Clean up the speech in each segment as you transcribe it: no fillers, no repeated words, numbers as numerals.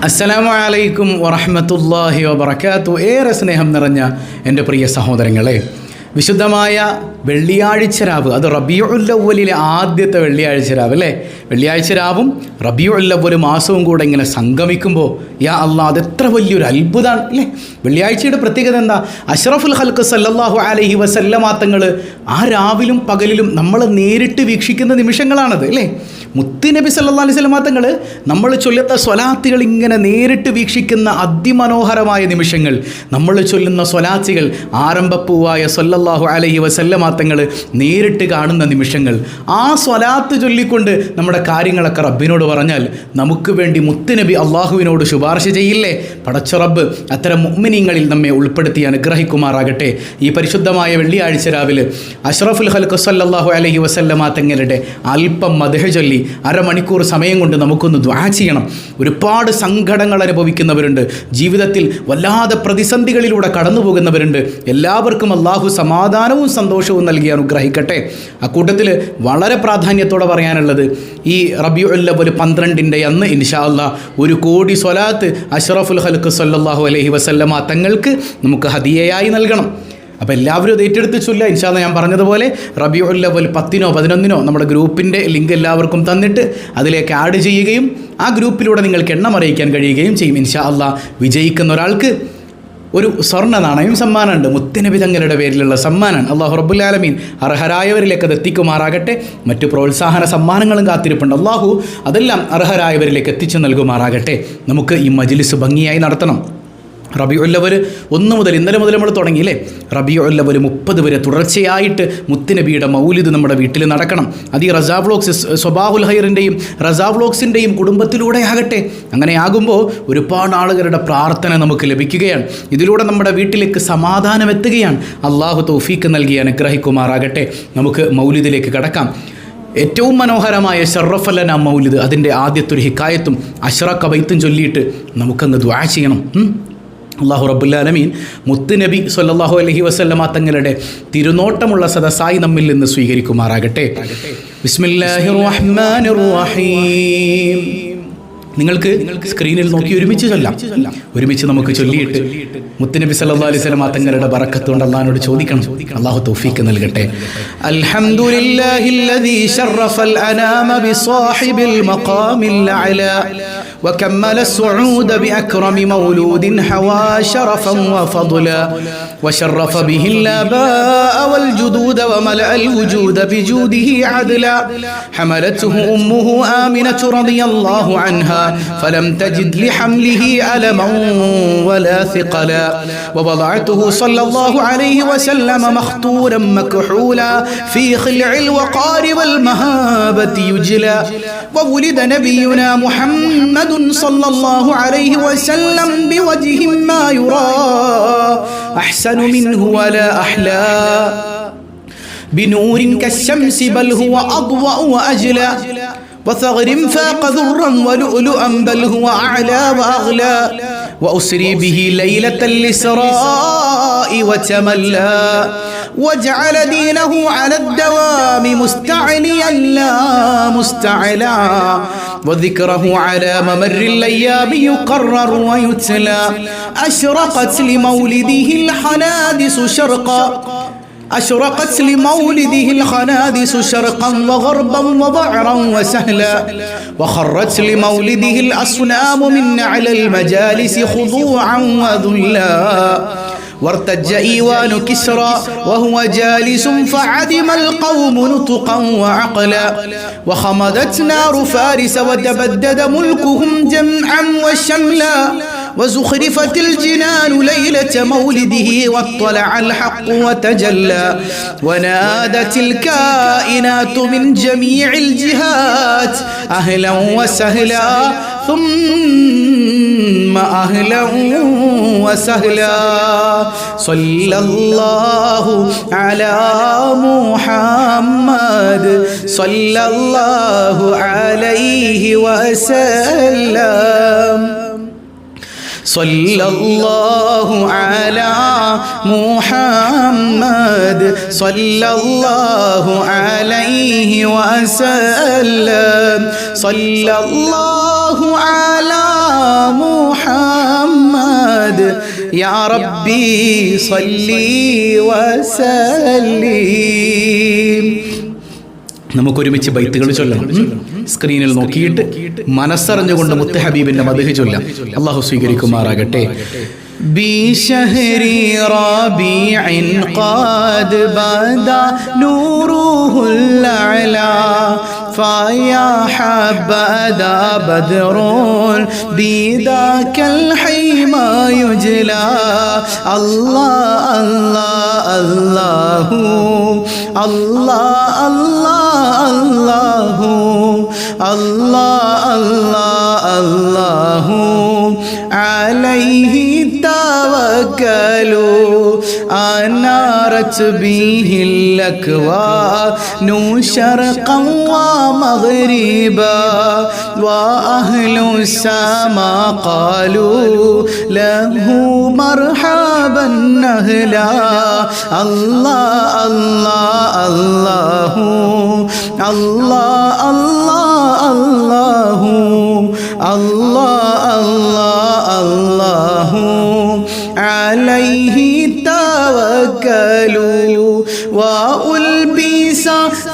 അസ്സലാമു അലൈക്കും വറഹ്മത്തുള്ളാഹി വബറകാതുഹു. ഏറെ സ്നേഹം നിറഞ്ഞ എൻ്റെ പ്രിയ സഹോദരങ്ങളെ, വിശുദ്ധമായ വെള്ളിയാഴ്ച രാവ്, അത് റബീഉൽ അവ്വലിലെ ആദ്യത്തെ വെള്ളിയാഴ്ച രാവ് അല്ലേ? വെള്ളിയാഴ്ച രാവും റബീഉൽ അവ്വൽ മാസവും കൂടെ ഇങ്ങനെ സംഗമിക്കുമ്പോൾ യാ അല്ലാഹ്, അതെത്ര വലിയൊരു അത്ഭുതമാണ് അല്ലേ? വെള്ളിയാഴ്ചയുടെ പ്രത്യേകത എന്താ? അഷ്റഫുൽ ഖൽഖ് സല്ലല്ലാഹു അലൈഹി വസല്ലമ തങ്ങൾ ആ രാവിലും പകലിലും നമ്മൾ നേരിട്ട് വീക്ഷിക്കുന്ന നിമിഷങ്ങളാണത് അല്ലേ? മുത്തുനബി സല്ലല്ലാഹു അലൈഹി വസല്ലമ തങ്ങൾ നമ്മൾ ചൊല്ലുന്ന സ്വലാത്തുകൾ ഇങ്ങനെ നേരിട്ട് വീക്ഷിക്കുന്ന അതിമനോഹരമായ നിമിഷങ്ങൾ, നമ്മൾ ചൊല്ലുന്ന സ്വലാത്തുകൾ ആരംഭപ്പൂവായ സല്ലല്ലാഹു അലൈഹി വസല്ലമ തങ്ങൾ നേരിട്ട് കാണുന്ന നിമിഷങ്ങൾ. ആ സ്വലാത്ത് ചൊല്ലിക്കൊണ്ട് നമ്മുടെ കാര്യങ്ങളൊക്കെ റബ്ബിനോട് പറഞ്ഞാൽ നമുക്ക് വേണ്ടി മുത്തുനബി അള്ളാഹുവിനോട് ശുപാർശ ചെയ്യില്ലേ? പടച്ച റബ്ബ് അത്തരം മുഅ്മിനീങ്ങളിൽ നമ്മെ ഉൾപ്പെടുത്തി അനുഗ്രഹിക്കുമാറാകട്ടെ. ഈ പരിശുദ്ധമായ വെള്ളിയാഴ്ച രാവിലെ അഷ്റഫുൽ ഖൽഖ് സല്ലല്ലാഹു അലൈഹി വസല്ലമ തങ്ങളുടെ അല്പം മദ്ഹ് ചൊല്ലി അരമണിക്കൂർ സമയം കൊണ്ട് നമുക്കൊന്ന് ദുആ ചെയ്യണം. ഒരുപാട് സങ്കടങ്ങൾ അനുഭവിക്കുന്നവരുണ്ട്, ജീവിതത്തിൽ വല്ലാതെ പ്രതിസന്ധികളിലൂടെ കടന്നു പോകുന്നവരുണ്ട്. എല്ലാവർക്കും അള്ളാഹു സമാധാനവും സന്തോഷവും നൽകി അനുഗ്രഹിക്കട്ടെ. അക്കൂട്ടത്തിൽ വളരെ പ്രാധാന്യത്തോടെ പറയാനുള്ളത്, ഈ റബീഉൽ അവ്വൽ 12-ന്റെ അന്ന് ഇൻഷാ അല്ലാഹ് 1 കോടി സ്വലാത്ത് അഷ്റഫുൽ ഖൽഖ് സല്ലല്ലാഹു അലൈഹി വസല്ലമ തങ്ങൾക്ക് നമുക്ക് ഹദിയയായി നൽകണം. അപ്പോൾ എല്ലാവരും അത് ഏറ്റെടുത്ത് ചൊല്ലുക ഇൻഷാ അല്ലാഹ്. ഞാൻ പറഞ്ഞതുപോലെ റബീഉൽ അവ്വൽ 10-നോ 11-നോ നമ്മുടെ ഗ്രൂപ്പിൻ്റെ ലിങ്ക് എല്ലാവർക്കും തന്നിട്ട് അതിലേക്ക് ആഡ് ചെയ്യുകയും ആ ഗ്രൂപ്പിലൂടെ നിങ്ങൾക്ക് എണ്ണം അറിയിക്കാൻ കഴിയുകയും ചെയ്യും. ഇൻഷാ അല്ലാഹ് വിജയിക്കുന്ന ഒരാൾക്ക് ഒരു സ്വർണ്ണ നാണയം സമ്മാനമുണ്ട്, മുത്തുനബി തങ്ങളുടെ പേരിലുള്ള സമ്മാനം. അല്ലാഹു റബ്ബുൽ ആലമീൻ അർഹരായവരിലേക്ക് അത് എത്തിക്കുമാറാകട്ടെ. മറ്റു പ്രോത്സാഹന സമ്മാനങ്ങളും കാത്തിരിപ്പുണ്ട്. അല്ലാഹു അതെല്ലാം അർഹരായവരിലേക്ക് എത്തിച്ചു നൽകുമാറാകട്ടെ. നമുക്ക് ഈ മജ്ലിസ് ഭംഗിയായി നടത്തണം. റബീഉൽ അവ്വൽ 1 മുതൽ ഇന്നലെ മുതൽ നമ്മൾ തുടങ്ങിയില്ലേ? റബീഉൽ അവ്വൽ 30 വരെ തുടർച്ചയായിട്ട് മുത്തുനബിയുടെ മൗലിദ് നമ്മുടെ വീട്ടിൽ നടക്കണം. അത് ഈ റസാ വ്ലോഗ്സ്, സ്വബാഹുൽ ഖൈറിൻ്റെയും റസാ വ്ലോഗ്സിൻ്റെയും കുടുംബത്തിലൂടെ ആകട്ടെ. അങ്ങനെ ആകുമ്പോൾ ഒരുപാട് ആളുകളുടെ പ്രാർത്ഥന നമുക്ക് ലഭിക്കുകയാണ്. ഇതിലൂടെ നമ്മുടെ വീട്ടിലേക്ക് സമാധാനം എത്തുകയാണ്. അള്ളാഹു തൗഫീക്ക് നൽകി അനുഗ്രഹിക്കുമാറാകട്ടെ. നമുക്ക് മൗലിദിലേക്ക് കടക്കാം. ഏറ്റവും മനോഹരമായ ശറഫലന മൗലിദ്, അതിൻ്റെ ആദ്യത്തെ ഒരു ഹിക്കായത്തും അഷ്റഖ ബൈത്തും ചൊല്ലിയിട്ട് നമുക്കങ്ങ് ദുആ ചെയ്യണം. അല്ലാഹു റബ്ബുൽ ആലമീൻ മുത്തുനബി സ്വല്ലല്ലാഹു അലൈഹി വസല്ലമ തങ്ങളുടെ തിരുനോട്ടമുള്ള സദസ്സായി നമ്മിൽ നിന്ന് സ്വീകരിക്കുമാറാകട്ടെ. ബിസ്മില്ലാഹിർ റഹ്മാനിർ റഹീം. നിങ്ങൾക്ക് സ്ക്രീനിൽ നോക്കി ഒരുമിച്ച് ചൊല്ലാം. ഒരുമിച്ച് നമുക്ക് ചൊല്ലിയിട്ട് മുത്തുനബി സല്ലല്ലാഹു അലൈഹി വസല്ലമ തങ്ങളുടെ ബറക്കത്ത് കൊണ്ട് അല്ലാഹുവോട് ചോദിക്കണം. അല്ലാഹു തൗഫീക്ക് നൽകട്ടെ. അൽഹംദുലില്ലാഹില്ലദീ ശറഫൽ അനാമ ബിസ്വാഹിബിൽ മഖാമിൽ അഅലാ وكمل الصعود بأكرم مولود حوى شرفا وفضلا وشرف به الآباء والجدود وملأ الوجود بجوده عدلا حملته أمه آمنة رضي الله عنها فلم تجد لحمله ألما ولا ثقلا ووضعته صلى الله عليه وسلم مخطورا مكحولا في خلع الوقار والمهابة يجلا وولد نبينا محمد صلى الله عليه وسلم بوجه ما يرى أحسن منه ولا أحلى بنور كالشمس بل هو أضوأ وأجلى وثغر فاق ذرا ولؤلؤا بل هو أعلى وأغلى وأسري به ليلة الإسراء وتملى وجعل دينه على الدوام مستعليا لا مستعلا وذكره على ممر الأيام يقرر ويتلى أشرقت لمولده الحنادس شرقا أشرقت لمولده الخنادس شرقا وغربا وضعرا وسهلا وخرت لمولده الأصنام من أعلى المجالس خضوعا وذلا وارتج إيوان كسرى وهو جالس فعدم القوم نطقا وعقلا وخمدت نار فارس وتبدد ملكهم جمعا وشملا وزخرفت الجنان ليلة مولده واطلع الحق وتجلى ونادت الكائنات من جميع الجهات أهلا وسهلا ثم أهلا وسهلا صلى الله على محمد صلى الله عليه وسلم صلى الله على محمد صلى الله عليه وسلم صلى الله على محمد യാ റബ്ബി സ്വല്ലി വസല്ലിം. നമുക്കൊരുമിച്ച് ബൈത്തുകൾ ചൊല്ലണം. സ്ക്രീനിൽ നോക്കിയിട്ട് മനസ്സറിഞ്ഞുകൊണ്ട് മുത്ത് ഹബീബിന്റെ മദ്ഹ് ചൊല്ലാം. അല്ലാഹു സ്വീകരിക്കുമാറാകട്ടെ. بشهر ربيع قد بدا نوره الأعلى فيا حبذا بدر بذاك الحيما يجلى الله الله الله الله الله الله الله الله عليه توكلوا أنارت به الأكوان شرقا ومغربا وأهل السماء قالوا له مرحبا أهلا الله الله الله الله الله الله الله الله عليه توكلوا وألبس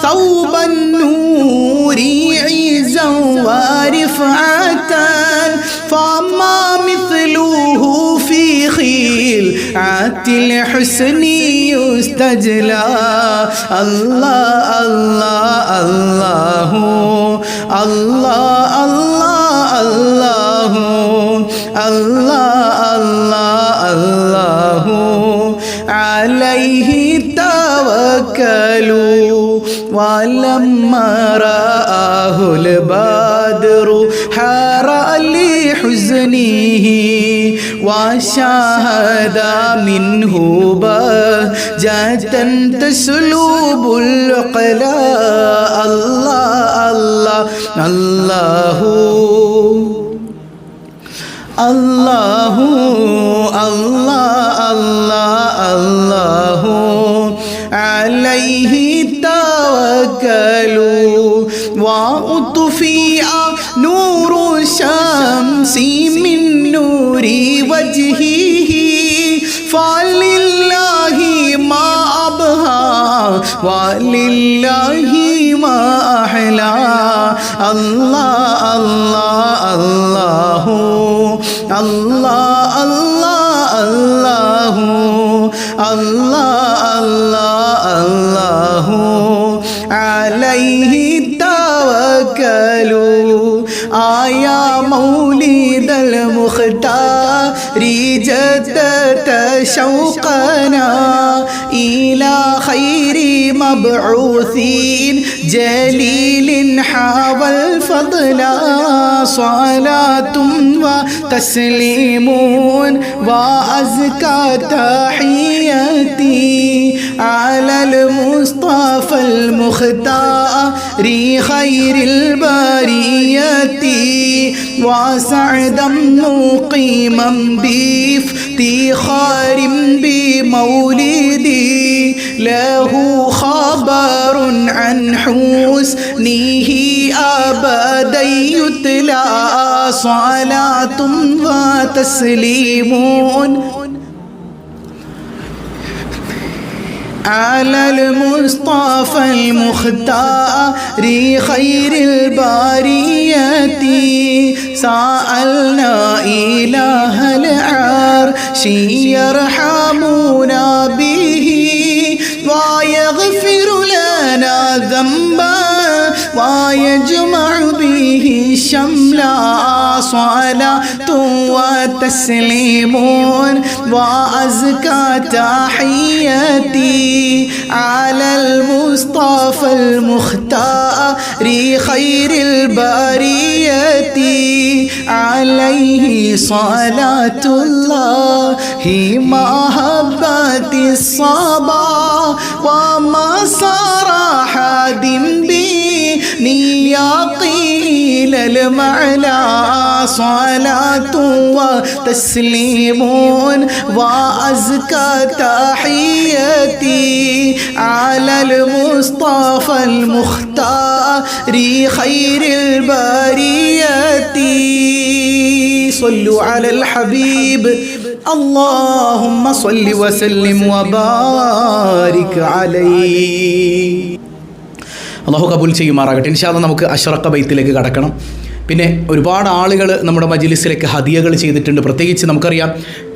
ثوب النور عزا ورفعة فما مثله في خلعة الحسن يستجلى الله الله الله الله الله الله الله الله عليه توكلوا ولما رآه البدر حار لحزنه وشاهد منه بهجة تسلب العقلا الله الله الله الله الله الله الله عليه توكلوا وأطفئ نور الشمس من نور وجهه فلله ما أبهى ولله ما أحلى الله الله الله الله الله الله الله الله الله عليه توكلوا آيا مولد المختار جدت شوقنا إلى خير مبعوث جليل حوى الفضل صلاة وتسليم وأزكى تحياتي على المصطفى المختار خير البرية وسعدا مقيما بافتخار بمولدي له خبر عن حسنه أبدا يتلى صلاة وتسليم على المصطفى المختار خير البرية سألنا إله العرش يرحمنا به ويغفر لنا ذنبا ويجمع به شملا صلاة وتسليم وأزكى تحياتي على المصطفى المختار خير البرية عليه صلاة الله محبة الصبا وما صار حاد بنيا قيل المعلى صلاة وتسليم وأزكى تحياتي على المصطفى المختار خير البرية സ്വല്ലു അലൽ ഹബീബ് അല്ലാഹുമ്മ സ്വല്ലി വസല്ലിം വബാരിക് അലൈഹി. അല്ലാഹു കബൂൽ ചെയ്യുമാറാകട്ടെ. ഇൻഷാ അല്ലാഹ് നമുക്ക് അഷ്റഖ ബൈത്തിലേക്ക് കടക്കണം. പിന്നെ ഒരുപാട് ആളുകൾ നമ്മുടെ മജ്ലിസിലേക്ക് ഹദിയകൾ ചെയ്തിട്ടുണ്ട്. പ്രത്യേകിച്ച് നമുക്കറിയാം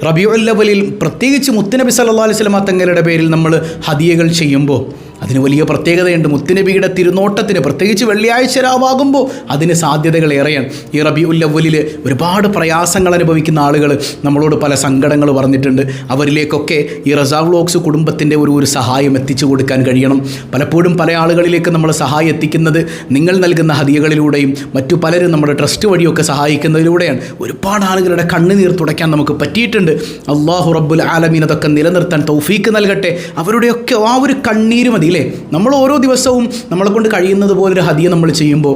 റബീഉൽ അവ്വലിൽ പ്രത്യേകിച്ച് മുത്തുനബി സല്ലല്ലാഹു അലൈഹി വസല്ലം തങ്ങളുടെ പേരിൽ നമ്മൾ ഹദിയകൾ ചെയ്യുമ്പോൾ അതിന് വലിയ പ്രത്യേകതയുണ്ട്. മുത്തുനബിയുടെ തിരുനോട്ടത്തിന്, പ്രത്യേകിച്ച് വെള്ളിയാഴ്ച രാവാകുമ്പോൾ അതിന് സാധ്യതകൾ ഏറെയാണ്. ഈ റബീഉൽ അവ്വലിൽ ഒരുപാട് പ്രയാസങ്ങൾ അനുഭവിക്കുന്ന ആളുകൾ നമ്മളോട് പല സങ്കടങ്ങൾ പറഞ്ഞിട്ടുണ്ട്. അവരിലേക്കൊക്കെ ഈ റസാ വ്ലോഗ്സ് കുടുംബത്തിൻ്റെ ഒരു സഹായം എത്തിച്ചു കൊടുക്കാൻ കഴിയണം. പലപ്പോഴും പല ആളുകളിലേക്ക് നമ്മൾ സഹായം എത്തിക്കുന്നത് നിങ്ങൾ നൽകുന്ന ഹദിയകളിലൂടെയും മറ്റു പലരും നമ്മുടെ ട്രസ്റ്റ് വഴിയൊക്കെ സഹായിക്കുന്നതിലൂടെയാണ്. ഒരുപാട് ആളുകളുടെ കണ്ണുനീർ തുടയ്ക്കാൻ നമുക്ക് പറ്റിയിട്ടുണ്ട്. അല്ലാഹു റബ്ബുൽ ആലമീൻ അതൊക്കെ നിലനിർത്താൻ തൗഫീക്ക് നൽകട്ടെ. അവരുടെയൊക്കെ ആ ഒരു കണ്ണീര് മതി അല്ലേ. നമ്മൾ ഓരോ ദിവസവും നമ്മളെ കൊണ്ട് കഴിയുന്നത് പോലൊരു ഹദിയ നമ്മൾ ചെയ്യുമ്പോൾ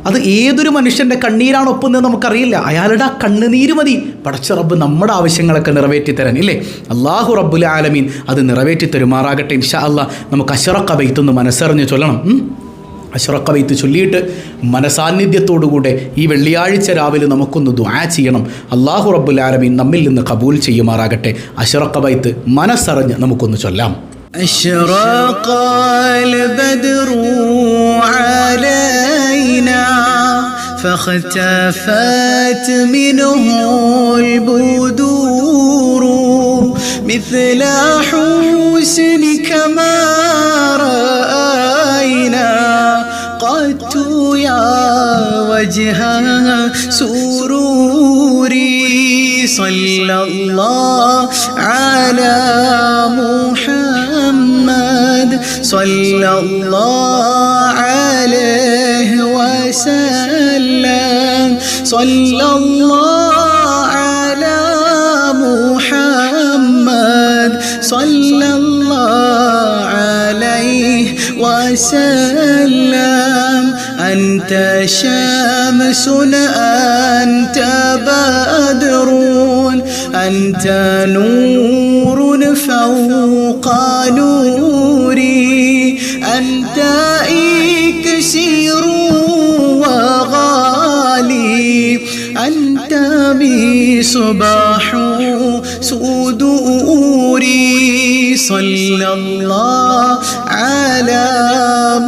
അത് ഏതൊരു മനുഷ്യൻ്റെ കണ്ണീരാണ് ഒപ്പുന്നത് നമുക്കറിയില്ല. അയാളുടെ ആ കണ്ണുനീര് മതി പടച്ച റബ്ബ് നമ്മുടെ ആവശ്യങ്ങളൊക്കെ നിറവേറ്റി തരാൻ ഇല്ലേ. അല്ലാഹു റബ്ബുൽ ആലമീൻ അത് നിറവേറ്റി തരുമാറാകട്ടെ. ഇൻഷാ അല്ലാഹ് നമുക്ക് അഷ്റഖ ബൈത്തൊന്ന് മനസ്സറിഞ്ഞ് ചൊല്ലണം. അഷ്റഖ ബൈത്ത് ചൊല്ലിയിട്ട് മനസാന്നിധ്യത്തോടുകൂടെ ഈ വെള്ളിയാഴ്ച രാവിലെ നമുക്കൊന്ന് ദുആ ചെയ്യണം. അല്ലാഹു റബ്ബുൽ ആലമീൻ നമ്മിൽ നിന്ന് കബൂൽ ചെയ്യുമാറാകട്ടെ. അഷ്റഖ ബൈത്ത് മനസ്സറിഞ്ഞ് നമുക്കൊന്ന് ചൊല്ലാം. أشرق البدر علينا فاختفت منه البدور مثل حسنك ما رأينا قد يا وجه سروري صلى الله على محمد صلى الله عليه وسلم صلى الله على محمد صلى الله عليه وسلم أنت شمس أنت بدر أنت نور فوق نوري أنت إكسير وغالي أنت مصباح صدوري صلى الله على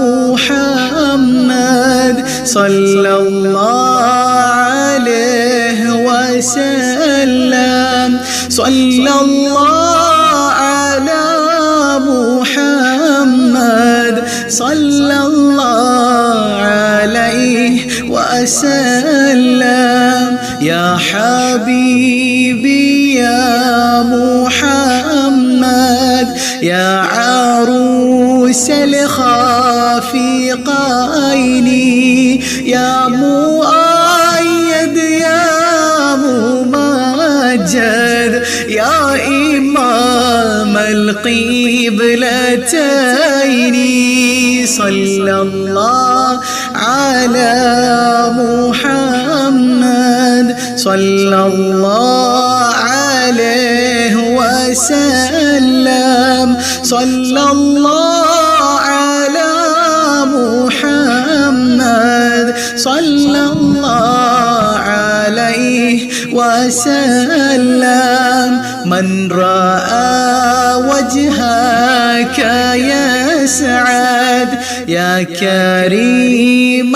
محمد صلى الله عليه وسلم صلى الله على محمد صلى الله عليه وسلم يا حبيبي يا محمد يا عروس الخافقين يا مؤيد يا ممجد يا إمام القبلتين صلى الله على محمد صلى الله عليه وسلم صلى الله على محمد صلى الله عليه وسلم من رأى وجهك يسعد يا كريم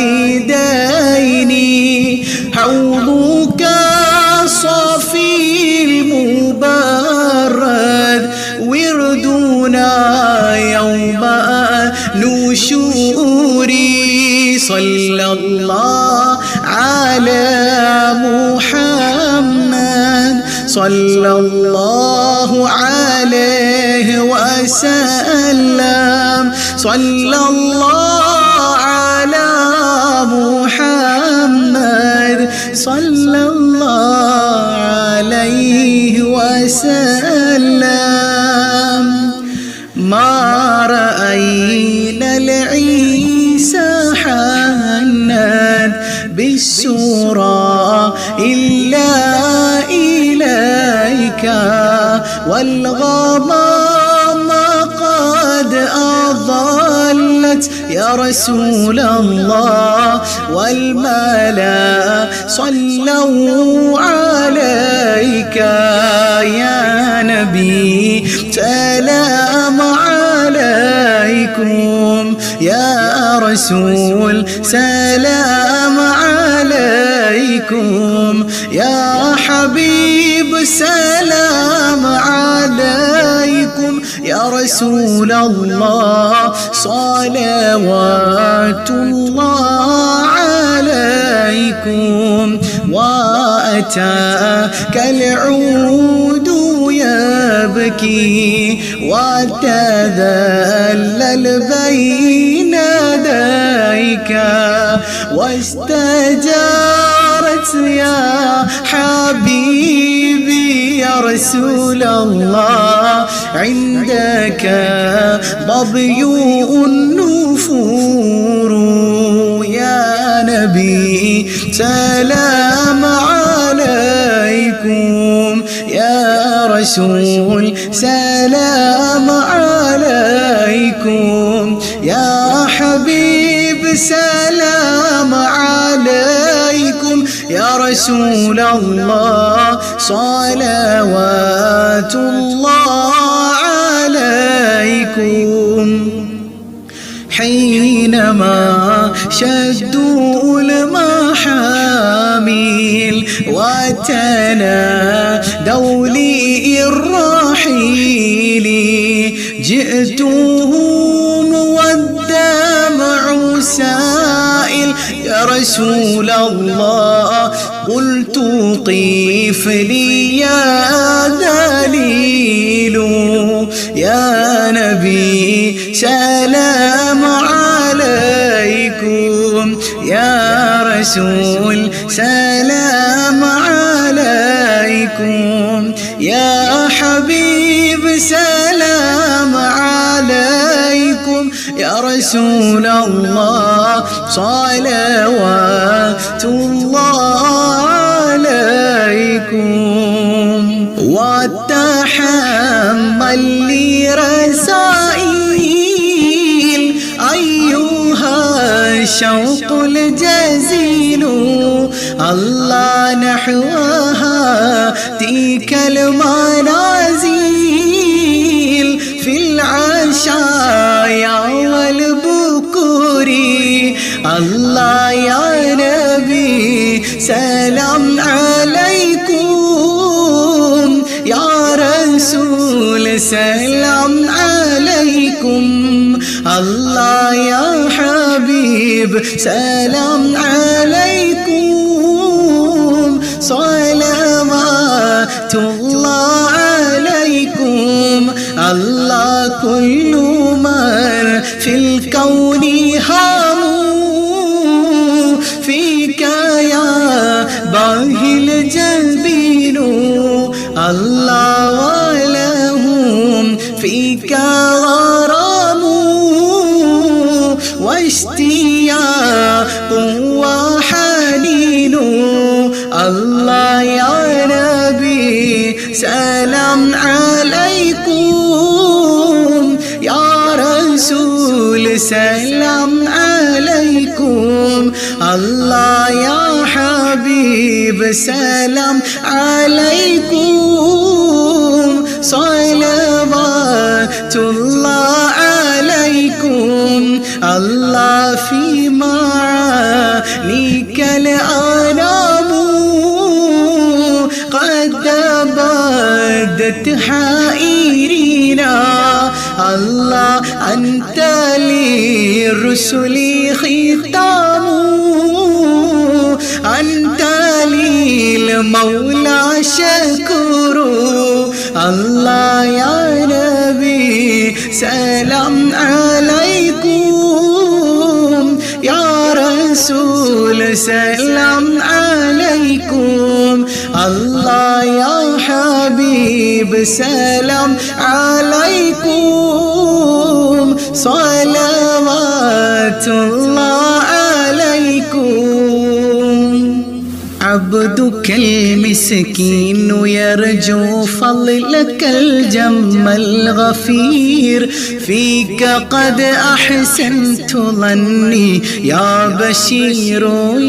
الوالدين حوضك صفي المبرد وردنا يوم نشوري صلى الله على محمد صلى الله عليه وسلم صلى الله على محمد صلى الله عليه وسلم ما رأينا العيسى حنان بالسورة إلا إليك والغمام قد أضل حنت يا رسول الله والملا صلوا عليك يا نبي سلام عليكم يا رسول سلام عليكم يا حبيب سلام عليكم يا رسول الله صلوات الله عليكم وأتاك العود يبكي وتذلل بين يديك واستجارت يا حبيبي يا رسول الله عندك ضبي النفور يا نبي سلام عليكم يا رسول سلام عليكم يا حبيب سلام عليكم يا رسول الله صلوات الله عليكم حينما شدوا المحاميل وتنادوا لي الرحيل جئتهم والدمع سائل يا رسول الله قلت قيف لي يا دليل يا نبي سلام عليكم يا رسول سلام عليكم يا حبيب سلام عليكم يا رسول الله صلوات الله عليكم وتحمل لي رسائل أيها الشوق الجزيل الله نحوها تلك المنازل في العشايا والبكور الله يا نبي سلام عليكم يا رسول سلام عليكم الله يا حبيب سلام عليكم صلوات الله عليكم الله كل من في الكون هاموا فيك يا باهي الجبين الله ولهم فيك غرام واشتياق وحنين الله يا نبي سلام عليكم يا رسول سلام عليكم الله يا حبيب سلام عليكم صلوات الله عليكم الله في معانيك الأنام قد بدت حائرينا الله أنت للرسل ختام أنت للمولى شكور الله يا نبي سلام عليكم يا رسول سلام عليكم الله يا حبيب سلام عليكم صلوات الله عليكم عبدك المسكين يرجو فضلك الجم الغفير فيك قد أحسنت ظني يا بشير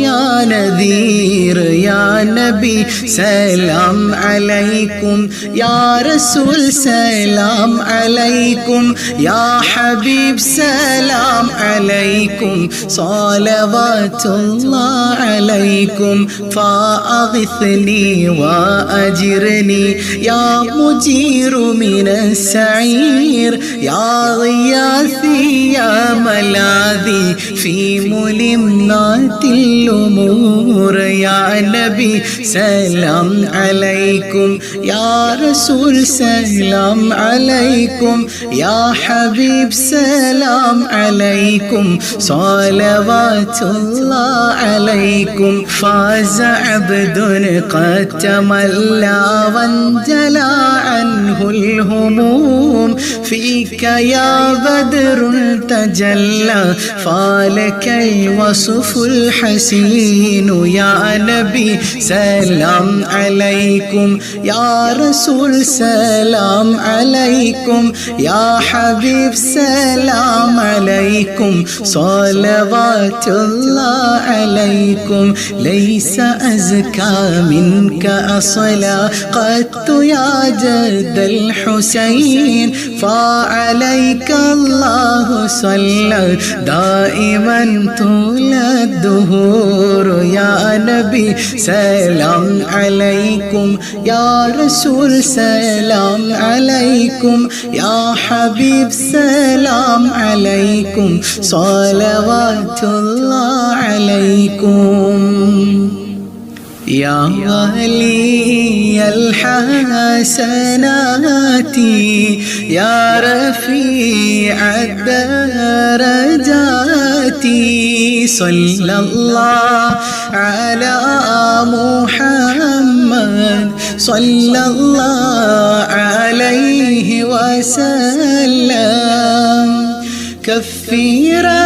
يا نذير يا نبي سلام عليكم يا رسول سلام عليكم يا حبيب سلام عليكم صلوات الله عليكم فأغثني وأجرني يا مجير من السعير يا غياثي يا ملاذي في ملمات الأمور يا نبي سلام عليكم يا رسول سلام عليكم يا حبيب سلام عليكم صلوات الله عليكم فاز عبد قد تملى وانجلى عنه الهموم فيك يا بدر تجلى فالك الوصف الحسين يا نبي سلام عليكم يا رسول سلام عليكم يا حبيب سلام عليكم صلوات الله عليكم ليس أزكى منك أصلا قدت يا جد الحسين فعليك الله صلى دائما طول الدهور يا نبي سلام عليكم يا رسول سلام عليكم يا حبيب سلام عليكم صلوات الله عليكم يا ولي الحسنات يا رفيع الدرجات صلى الله على محمد صلى الله عليه وسلم كفيرا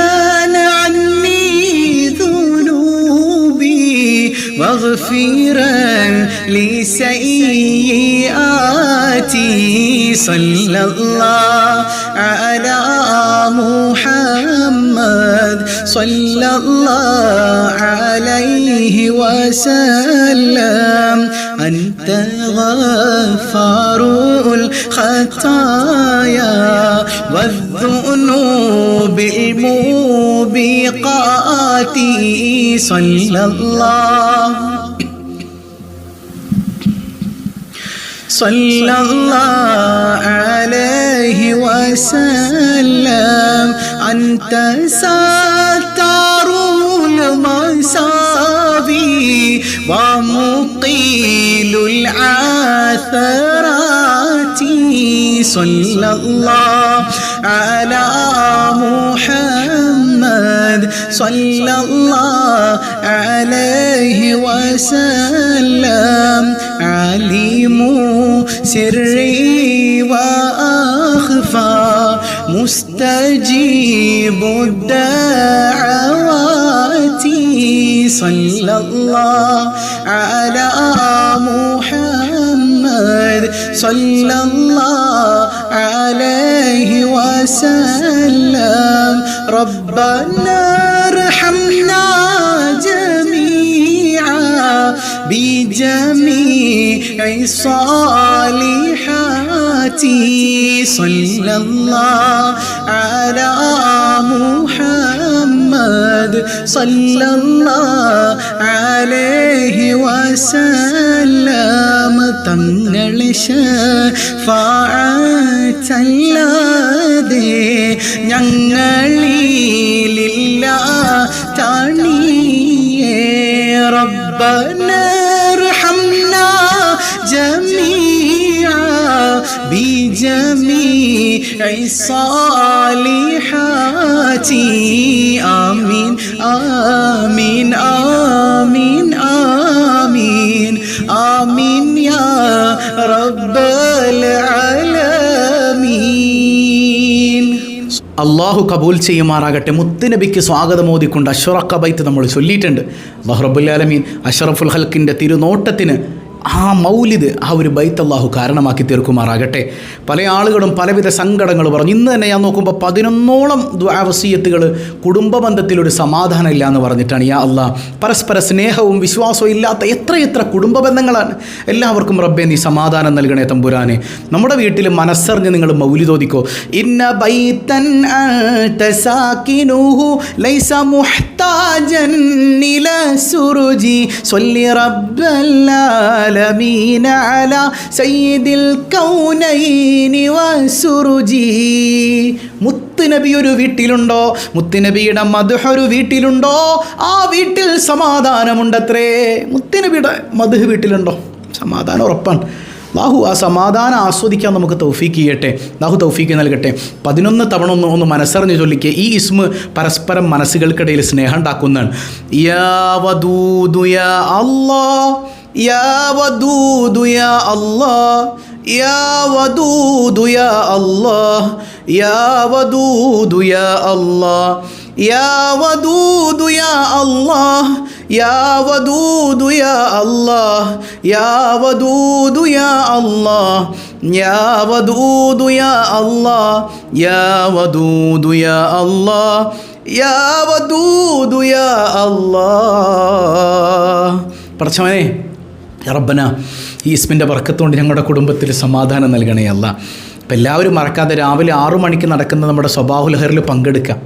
عني ذنوبي واغفرا لسيئاتي صلى الله على محمد صلى الله عليه وسلم أنت غفار الخطايا والذنوب الموبقات صلى الله عليه وسلم أنت ستار المصابي ومقيل العثرات صلى الله على محمد صلى الله عليه وسلم عليم سري وأخفى مستجيب الدعوات صلى الله على محمد صلى الله عليه وسلم ربنا ارحمنا جميعا بجميع الصالحات صلى الله على محمد صلى الله عليه وسلم തങ്ങൾ ശഫാഅത്തല്ലാതെ ഞങ്ങളിലില്ല തണിയേ ربنا ارحمنا جميعا بجميع الصالحات آمين آمين آمين آمين آمين يا رب العالمين. അള്ളാഹു കബൂൽ ചെയ്യുമാറാകട്ടെ. മുത്തുനബിക്ക് സ്വാഗതമോദിക്കൊണ്ട് അഷ്റഖ ബൈത്ത് നമ്മൾ ചൊല്ലിയിട്ടുണ്ട്. അല്ലാഹു റബ്ബുൽ ആലമീൻ അഷ്റഫുൽ ഖൽക്കിൻ്റെ തിരുനോട്ടത്തിന് ആ മൗലിദ്, ആ ഒരു ബൈത്ത് അല്ലാഹു കാരണമാക്കി തീർക്കുമാറാകട്ടെ. പല ആളുകളും പലവിധ സങ്കടങ്ങൾ പറഞ്ഞു. ഇന്ന് തന്നെ ഞാൻ നോക്കുമ്പോൾ 11ഓളം ദുആ വസിയത്തുകൾ കുടുംബ ബന്ധത്തിലൊരു സമാധാനം ഇല്ല എന്ന് പറഞ്ഞിട്ടാണ്. യാ അല്ലാഹ്, പരസ്പര സ്നേഹവും വിശ്വാസവും ഇല്ലാത്ത എത്ര കുടുംബ ബന്ധങ്ങളാണ്. എല്ലാവർക്കും റബ്ബേ നീ സമാധാനം നൽകണേ തമ്പുരാനെ. നമ്മുടെ വീട്ടിൽ മനസ്സറിഞ്ഞ് നിങ്ങൾ മൗലിദ് ഓതിക്കോ. ഇന്ന ബൈതൻ അൻത സാകിനുഹു ലൈസ മുഹ്താജൻ ഇലാ സുറുജി സ്വല്ലി റബ്ബൽ ആലമീന അലാ സയ്യിദിൽ കൗനൈനി വസുറുജി. മുത്തുനബി ഒരു വീട്ടിലുണ്ടോ, മുത്തുനബിയുടെ മദ്ഹ് ഒരു വീട്ടിലുണ്ടോ, ആ വീട്ടിൽ സമാധാനമുണ്ടത്രേ. മുത്തുനബിയുടെ മദ്ഹ് വീട്ടിലുണ്ടോ, സമാധാനം ഉറപ്പാണ്. അല്ലാഹു ആ സമാധാനം ആസ്വദിക്കാൻ നമുക്ക് തൗഫീക്ക് ചെയ്യട്ടെ. അല്ലാഹു തൗഫീക്ക് നൽകട്ടെ. 11 തവണ ഒന്ന് മനസ്സറിഞ്ഞ് ചൊല്ലിക്കുക. ഈ ഇസ്മ് പരസ്പരം മനസ്സുകൾക്കിടയിൽ സ്നേഹം ഉണ്ടാക്കുന്നതാണ്. യാ വദൂദു യാ അല്ലാഹ്, യാ വദൂദു യാ അല്ലാഹ്, യാ വദൂദു യാ അല്ലാഹ്, യാ വദൂദു യാ അല്ലാഹ്, യാ വദൂദു യാ അല്ലാഹ്, യാ വദൂദു യാ അല്ലാഹ്, യാ വദൂദു യാ അല്ലാഹ്, യാ വദൂദു യാ അല്ലാഹ്, യാ വദൂദു യാ അല്ലാഹ്, യാ വദൂദു യാ അല്ലാഹ്. പടച്ചവനെ റബ്ബന, ഈ ഇസ്മിൻ്റെ ബർക്കത്തുകൊണ്ട് ഞങ്ങളുടെ കുടുംബത്തിൽ സമാധാനം നൽകണേ അല്ലാഹ്. അപ്പം എല്ലാവരും മറക്കാതെ രാവിലെ 6 മണിക്ക് നടക്കുന്ന നമ്മുടെ സ്വബാഹുൽ ഖൈറിൽ പങ്കെടുക്കാം.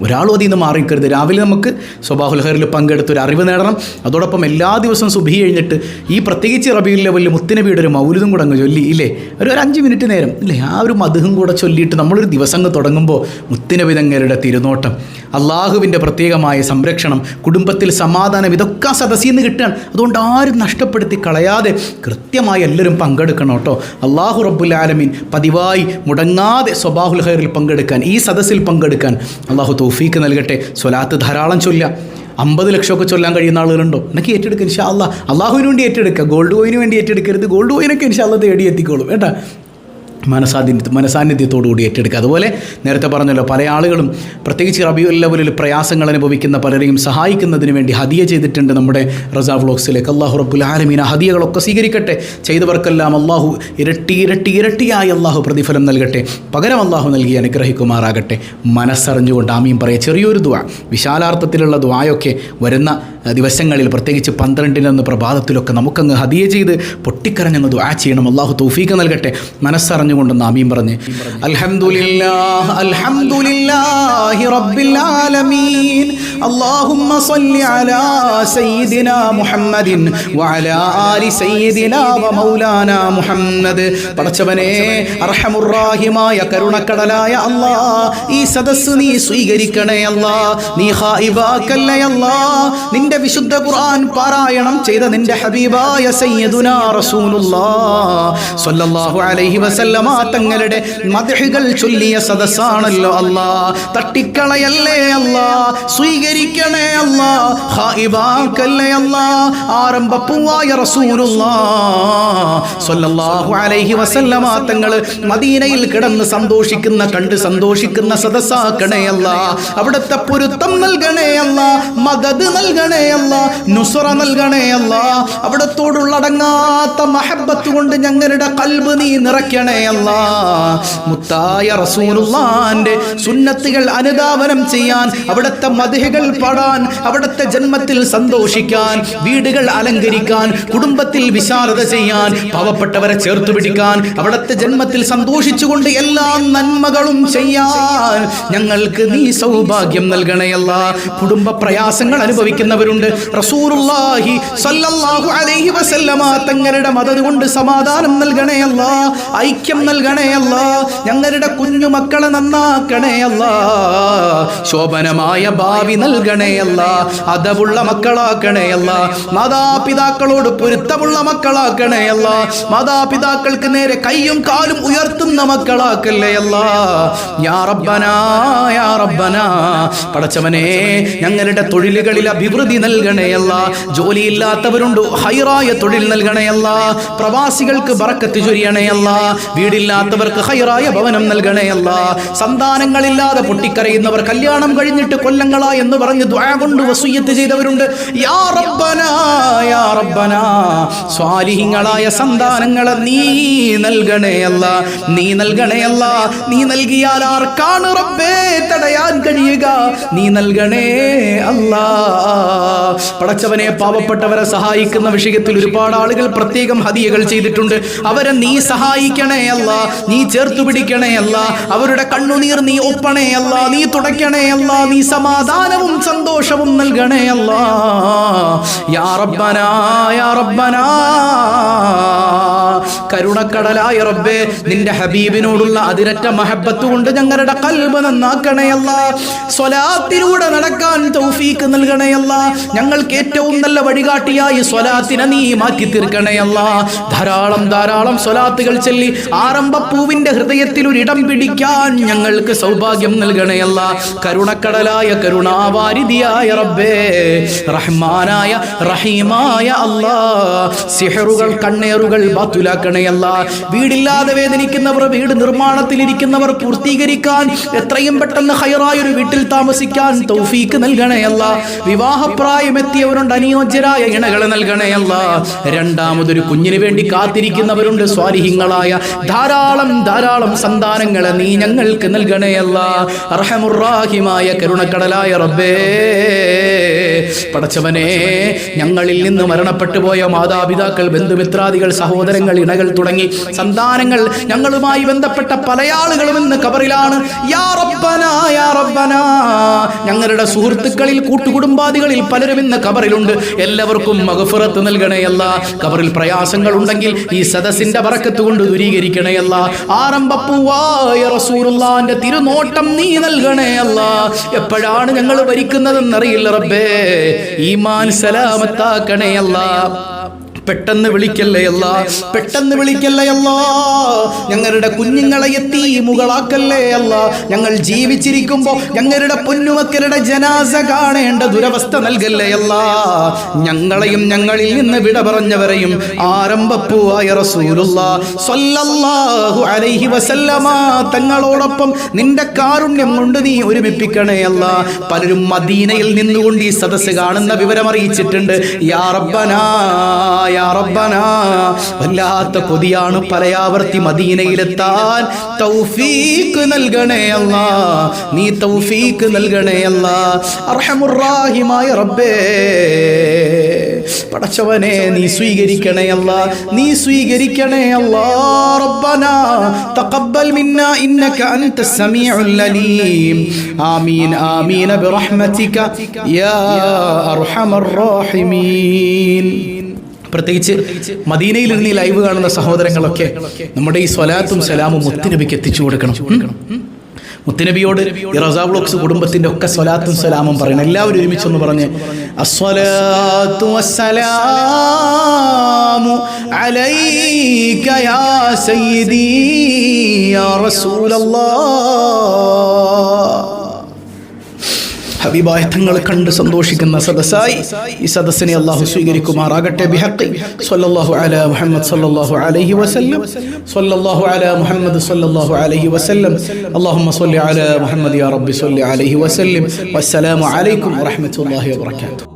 ഒരാളും അതിൽ നിന്ന് മാറിക്കരുത്. രാവിലെ നമുക്ക് സ്വബാഹുൽ ഖൈറിൽ പങ്കെടുത്ത് ഒരു അറിവ് നേടണം. അതോടൊപ്പം എല്ലാ ദിവസവും സുബഹി കഴിഞ്ഞിട്ട് ഈ പ്രത്യേകിച്ച് റബീഉൽ അവ്വലിൽ മുത്തുനബിയുടെ ഒരു മൗലിദും കൂടെ അങ്ങ് ചൊല്ലി ഇല്ലേ, ഒരു 5 മിനിറ്റ് നേരം ഇല്ലേ, ആ ഒരു മദ്ഹും കൂടെ ചൊല്ലിയിട്ട് നമ്മളൊരു ദിവസം അങ്ങ് തുടങ്ങുമ്പോൾ മുത്തുനബി തങ്ങളുടെ തിരുനോട്ടം, അള്ളാഹുവിൻ്റെ പ്രത്യേകമായ സംരക്ഷണം, കുടുംബത്തിൽ സമാധാനം, ഇതൊക്കെ സദസ്സിൽ നിന്ന് കിട്ടുകയാണ്. അതുകൊണ്ട് ആരും നഷ്ടപ്പെടുത്തി കളയാതെ കൃത്യമായി എല്ലാവരും പങ്കെടുക്കണം കേട്ടോ. അള്ളാഹു റബ്ബുൽ ആലമീൻ പതിവായി മുടങ്ങാതെ സ്വബാഹുൽ ഖൈറിൽ പങ്കെടുക്കാൻ, ഈ സദസ്സിൽ പങ്കെടുക്കാൻ അള്ളാഹു തൗഫീക്ക് നൽകട്ടെ. സ്വലാത്ത് ധാരാളം ചൊല്ലുക. 50 ലക്ഷമൊക്കെ ചൊല്ലാൻ കഴിയുന്ന ആളുകളുണ്ടോ? എനിക്ക് ഏറ്റെടുക്കുക ഇൻഷാ അല്ലാഹ്. അള്ളാഹുവിന് വേണ്ടി ഏറ്റെടുക്കുക, ഗോൾഡ് കോയിന് വേണ്ടി ഏറ്റെടുക്കരുത്. ഗോൾഡ് കോയിനൊക്കെ ഇൻഷാ അല്ലാഹ് തേടി എത്തിക്കോളും കേട്ടോ. മനസാന്നിധ്യത്തോടുകൂടി ഏറ്റെടുക്കുക. അതുപോലെ നേരത്തെ പറഞ്ഞല്ലോ, പല ആളുകളും പ്രത്യേകിച്ച് റബീഉൽ അവ്വലിൽ പ്രയാസങ്ങൾ അനുഭവിക്കുന്ന പലരെയും സഹായിക്കുന്നതിന് വേണ്ടി ഹദിയ ചെയ്തിട്ടുണ്ട് നമ്മുടെ റസാ വ്ളോഗ്സിലേക്ക്. അല്ലാഹു റബ്ബുൽ ആലമീൻ ആ ഹദിയകളൊക്കെ സ്വീകരിക്കട്ടെ. ചെയ്തവർക്കെല്ലാം അല്ലാഹു ഇരട്ടിയായി അല്ലാഹു പ്രതിഫലം നൽകട്ടെ. പകരം അല്ലാഹു നൽകി അനുഗ്രഹിക്കുമാറാകട്ടെ. മനസ്സറിഞ്ഞുകൊണ്ട് ആമീൻ പറയുക. ചെറിയൊരു ദുആ, വിശാലാർത്ഥത്തിലുള്ള ദുആയൊക്കെ വരുന്ന ദിവസങ്ങളിൽ പ്രത്യേകിച്ച് 12 പ്രഭാതത്തിലൊക്കെ നമുക്കങ്ങ് ഹദിയ ചെയ്ത് പൊട്ടിക്കരഞ്ഞങ്ങ് ദുആ ചെയ്യണം. അല്ലാഹു തൗഫീഖ് നൽകട്ടെ. മനസ്സറിഞ്ഞുകൊണ്ടെന്ന് ആമീൻ പറഞ്ഞ് അൽഹംദുലില്ലാഹ് അൽഹംദുലില്ലാഹി റബ്ബിൽ ആലമീൻ അല്ലാഹുമ്മ സ്വല്ലി അലാ സയ്യിദിനാ മുഹമ്മദിൻ വഅലാ ആലി സയ്യിദിനാ വ മൗലാനാ മുഹമ്മദ്. പടച്ചവനെ, അർഹമുർ റഹീമായ കരുണക്കടലായ അല്ലാഹ്, ഈ സദസ്സ് നീ സ്വീകരിക്കണേ അല്ലാഹ്. നീ ഖായിബാക്കല്ലേ അല്ലാഹ്. നിന്റെ വിശുദ്ധ ഖുർആൻ പാരായണം ചെയ്ത നിന്റെ ഹബീബായ സയ്യിദുനാ റസൂലുള്ളാഹ് സ്വല്ലല്ലാഹു അലൈഹി വസല്ലമ തങ്ങളുടെ മദ്ഹുകൾ ചൊല്ലിയ സദസ്സാണല്ലോ അല്ലാഹ്. തട്ടിക്കളയല്ലേ അല്ലാഹ്, സ്വീകരിക്കണേ അല്ലാഹ്, ഖായിബാക്കല്ലേ അല്ലാഹ്. ആരംഭപ്പൂവായ റസൂലുള്ളാഹ് സ്വല്ലല്ലാഹു അലൈഹി വസല്ലമ തങ്ങൾ മദീനയിൽ കിടന്ന് കണ്ട് സന്തോഷിക്കുന്ന സദസ്സാക്കണേ അല്ലാഹ്. അവിടുത്തെ പൊരുത്തം നൽകണേ അല്ലാഹ്, മദദ് നൽകണേ അല്ലാഹ്, നുസ്റ നൽകണേ അല്ലാഹ്. അവിടത്തോടുള്ള അടങ്ങാത്ത മഹബ്ബത്ത് കൊണ്ട് ഞങ്ങളുടെ ഖൽബ് നീ നിറയ്ക്കണേ അല്ലാഹ്. മുത്തായ റസൂലുള്ളാഹിന്റെ സുന്നത്തുകൾ അനുധാവനം ചെയ്യാൻ, അവിടുത്തെ മദ്ഹുകൾ പാടാൻ, അവിടുത്തെ ജന്മത്തിൽ സന്തോഷിക്കാൻ, വീടുകൾ അലങ്കരിക്കാൻ, കുടുംബത്തിൽ വിശാലത ചെയ്യാൻ, പാവപ്പെട്ടവരെ ചേർത്ത് പിടിക്കാൻ, അവിടുത്തെ ജന്മത്തിൽ സന്തോഷിച്ചുകൊണ്ട് എല്ലാ നന്മകളും ചെയ്യാൻ ഞങ്ങൾക്ക് നീ സൗഭാഗ്യം നൽകണേ അല്ലാഹ്. കുടുംബ പ്രയാസങ്ങൾ അനുഭവിക്കുന്നവരുണ്ട്. റസൂലുള്ളാഹി സ്വല്ലല്ലാഹു അലൈഹി വസല്ലമ തങ്ങളുടെ മദദ് കൊണ്ട് സമാധാനം നൽകണേ അല്ലാഹ്, ഐക്യം നൽകണേ അല്ലാഹ്. ഞങ്ങളുടെ കുഞ്ഞുമക്കളെ നന്നാക്കണേ അല്ലാഹ്, ശോഭനമായ ഭാവി നൽകണേ അല്ലാഹ്, അദബുള്ള മക്കളാക്കണേ അല്ലാഹ്, മാതാപിതാക്കളോട് പൊരുത്തമുള്ള മക്കളാക്കണേ അല്ലാഹ്, മാതാപിതാക്കൾക്ക് നേരെ കൈയും കാലും ഉയർത്തുന്ന മക്കളാക്കല്ലേ അല്ലാഹ്. യാ റബ്ബനാ യാ റബ്ബനാ. പടച്ചവനെ, ഞങ്ങളുടെ തൊഴിലുകളിൽ അഭിവൃദ്ധി നൽകണയല്ല. ജോലിയില്ലാത്തവരുണ്ട്, ഹൈറായ തൊഴിൽ നൽകണയല്ല. പ്രവാസികൾക്ക് ബറക്കത്ത് ചൊരിയണയല്ല. വീടില്ലാത്തവർക്ക് ഹൈറായ ഭവനം നൽകണയല്ല. സന്താനങ്ങളില്ലാതെ പൊട്ടിക്കരയുന്നവർ, കല്യാണം കഴിഞ്ഞിട്ട് കൊല്ലങ്ങളായി എന്ന് പറഞ്ഞ് ദുആ കൊണ്ട് വസിയ്യത്ത് ചെയ്തവരുണ്ട്. യാ റബ്ബനാ യാ റബ്ബനാ, സ്വാലിഹീങ്ങളായ സന്താനങ്ങളെ നീ നൽകണയല്ല, നീ നൽകണയല്ല. നീ നൽകിയാൽ ആർക്കാണ് റബ്ബേ തടയാൻ കഴിയുക? നീ നൽകണേ അല്ലാ. പടച്ചവനെ, പാവപ്പെട്ടവരെ സഹായിക്കുന്ന വിഷയത്തിൽ ഒരുപാട് ആളുകൾ പ്രത്യേകം ഹദിയകൾ ചെയ്തിട്ടുണ്ട്. അവരെ നീ സഹായിക്കണേ അല്ല, നീ ചേർത്തു പിടിക്കണേ അല്ല. അവരുടെ കണ്ണുനീർ നീ ഒപ്പണേ അല്ല, നീ തുടയ്ക്കണേ അല്ല. നീ സമാധാനവും സന്തോഷവും നൽകണേ അല്ല. യാ റബ്ബനാ യാ റബ്ബനാ, കരുണക്കടലായ റബ്ബേ, നിന്റെ ഹബീബിനോടുള്ള അതിരറ്റ മഹബത്ത് കൊണ്ട് ഞങ്ങളുടെ ഖൽബ് നന്നാക്കണേ അല്ല. സ്വലാത്തിലൂടെ നടക്കാൻ തൗഫീക്ക് നൽകണേ അല്ല. ഞങ്ങൾക്ക് ഏറ്റവും നല്ല വഴികാട്ടിയായി സ്വലാത്തിനെ നീ മാറ്റി തീർക്കണേ അല്ല. ധാരാളം ധാരാളം സ്വലാത്തുകൾ ചൊല്ലി ആരംഭപ്പൂവിന്റെ ഹൃദയത്തിൽ ഒരിടം പിടിക്കാൻ ഞങ്ങൾക്ക് സൗഭാഗ്യം നൽകണേ അല്ല. കരുണക്കടലായ കരുണാവാരിധിയായ റബ്ബേ, റഹ്മാനായ റഹീമായ അല്ലാ, സിഹറുകൾ കണ്ണേറുകൾ ബാത്തുലാക്കണേ അല്ല. വീടില്ലാതെ വേദനിക്കുന്നവർ, വീട് നിർമ്മാണത്തിലിരിക്കുന്നവർ പൂർത്തീകരിക്കാൻ, എത്രയും പെട്ടെന്ന് ഹൈറായ ഒരു വീട്ടിൽ താമസിക്കാൻ തൗഫീക്ക് നൽകണേ അല്ല. വിവാഹപ്രായമെത്തിയവരുണ്ട്, അനുയോജ്യരായ ഇണകളെ നൽകണേ അല്ല. രണ്ടാമതൊരു കുഞ്ഞിന് വേണ്ടി കാത്തിരിക്കുന്നവരുണ്ട്, സ്വാലിഹീങ്ങളായ ധാരാളം ധാരാളം സന്താനങ്ങളെ നീ ഞങ്ങൾക്ക് നൽകണേ അല്ല. അർഹമുർറാഹിമായ കരുണക്കടലായ റബ്ബേ, പടച്ചവനെ, ഞങ്ങളിൽ നിന്ന് മരണപ്പെട്ടു പോയ മാതാപിതാക്കൾ, ബന്ധുമിത്രാദികൾ, സഹോദരങ്ങൾ, ഇണകൾ തുടങ്ങി സന്താനങ്ങൾ, ഞങ്ങളുമായി ബന്ധപ്പെട്ട പല ആളുകളും ഇന്ന് ഖബറിലാണ്. യാ റബ്ബനാ യാ റബ്ബനാ, ഞങ്ങളുടെ സുഹൃത്തുക്കളിൽ, കൂട്ടുകുടുംബാദികളിൽ പലരും ഇന്ന് ഖബറിലുണ്ട്. എല്ലാവർക്കും മഗ്ഫിറത്ത് നൽകണയല്ല. ഖബറിൽ പ്രയാസങ്ങൾ ഉണ്ടെങ്കിൽ ഈ സദസ്സിന്റെ ബറക്കത്ത് കൊണ്ട് ദൂരീകരിക്കണയല്ല. ആരംഭപ്പൂവായ റസൂലുള്ളാഹിന്റെ തിരുനോട്ടം നീ നൽകണയല്ല. എപ്പോഴാണ് ഞങ്ങൾ ഭരിക്കുന്നതെന്നറിയില്ല റബ്ബേ. ഈമാൻ സലാമത്താക്കണയല്ല. പെട്ടെന്ന് വിളിക്കല്ലേ അല്ലാ, പെട്ടെന്ന് വിളിക്കല്ലേ അല്ലാ. ഞങ്ങളുടെ കുഞ്ഞുങ്ങളെ യതീമുകളാക്കല്ലേ അല്ലാ. ഞങ്ങൾ ജീവിച്ചിരിക്കുമ്പോൾ ഞങ്ങളുടെ പൊന്നുമക്കളുടെ ജനാസ കാണേണ്ട ദുരവസ്ഥ നൽകല്ലേ അല്ലാ. ഞങ്ങളെയും ഞങ്ങളിൽ നിന്ന് വിട പറഞ്ഞവരെയും ആരംഭപ്പൂവായ റസൂലുള്ളാഹി സ്വല്ലല്ലാഹു അലൈഹി വസല്ലമ തങ്ങളോടൊപ്പം നിന്റെ കാരുണ്യം കൊണ്ട് നീ ഒരുമിപ്പിക്കണേ അല്ലാ. പലരും മദീനയിൽ നിന്നുകൊണ്ട് ഈ സദസ്സ് കാണുന്ന വിവരം അറിയിച്ചിട്ടുണ്ട്. യാ റബ്ബനാ യാ റബ്ബനാ, വല്ലാത്ത കൊതിയാണ് പലയാവർത്തി മദീനയിലെത്താൻ. തൗഫീക്ക് നൽകണേ അല്ലാ, നീ തൗഫീക്ക് നൽകണേ അല്ലാ. അർഹമുർറാഹിമായ റബ്ബേ, പടച്ചവനെ, നീ സ്വീകരിക്കണേ അല്ലാ, നീ സ്വീകരിക്കണേ അല്ലാ. റബ്ബനാ തഖബ്ബൽ മിന്നാ ഇന്നക അൻതസ് സമീഉൽ അലീം. ആമീൻ ആമീൻ ബിറഹ്മതിക യാ അർഹമർ റഹീമീൻ. പ്രത്യേകിച്ച് മദീനയിൽ നിന്ന് ഈ ലൈവ് കാണുന്ന സഹോദരങ്ങളൊക്കെ നമ്മുടെ ഈ സ്വലാത്തും സലാമും മുത്തുനബിക്ക് എത്തിച്ചു കൊടുക്കണം. മുത്തുനബിയോട് ഈ റസാ വ്ലോഗ്സ് കുടുംബത്തിന്റെ ഒക്കെ സ്വലാത്തും സലാമും പറയണം. എല്ലാവരും ഒരുമിച്ചൊന്ന് പറഞ്ഞ് അസ്സലാത്തു വസ്സലാമു അലൈക യാ സയ്യിദി യാ റസൂലല്ലാഹ്. ഹബീബായ തങ്ങളെ കണ്ട് സന്തോഷിക്കുന്ന സദസ്സായി ഈ സദസ്സിനെ അല്ലാഹു സ്വീകരിക്കുമാറാകട്ടെ. ബിഹഖി സ്വല്ലല്ലാഹു അലാ മുഹമ്മദ് സ്വല്ലല്ലാഹു അലൈഹി വസല്ലം, സ്വല്ലല്ലാഹു അലാ മുഹമ്മദ് സ്വല്ലല്ലാഹു അലൈഹി വസല്ലം. അല്ലാഹുമ്മ സ്വല്ലി അലാ മുഹമ്മദ് യാ റബ്ബി സ്വല്ലി അലൈഹി വസല്ലം. വസ്സലാമു അലൈക്കും വറഹ്മത്തുള്ളാഹി വബറകാതുഹു.